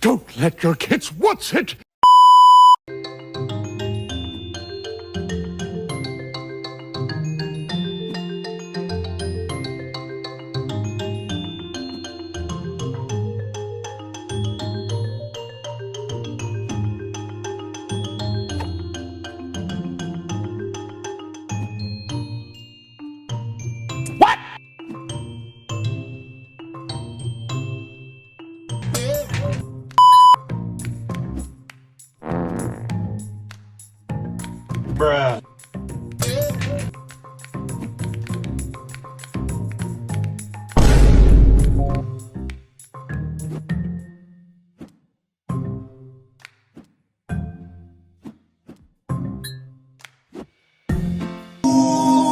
Don't let your kids what's it? What? Bruh.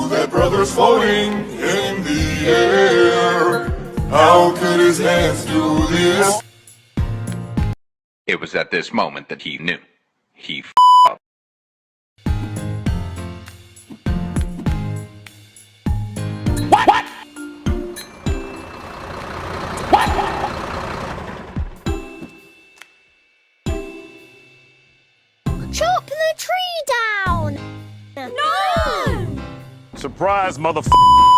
That brother's floating in the air. How could his hands do this? It was at this moment that he knew. He f***ed up. What? What? What? Chop the tree down! No! Surprise, motherfucker.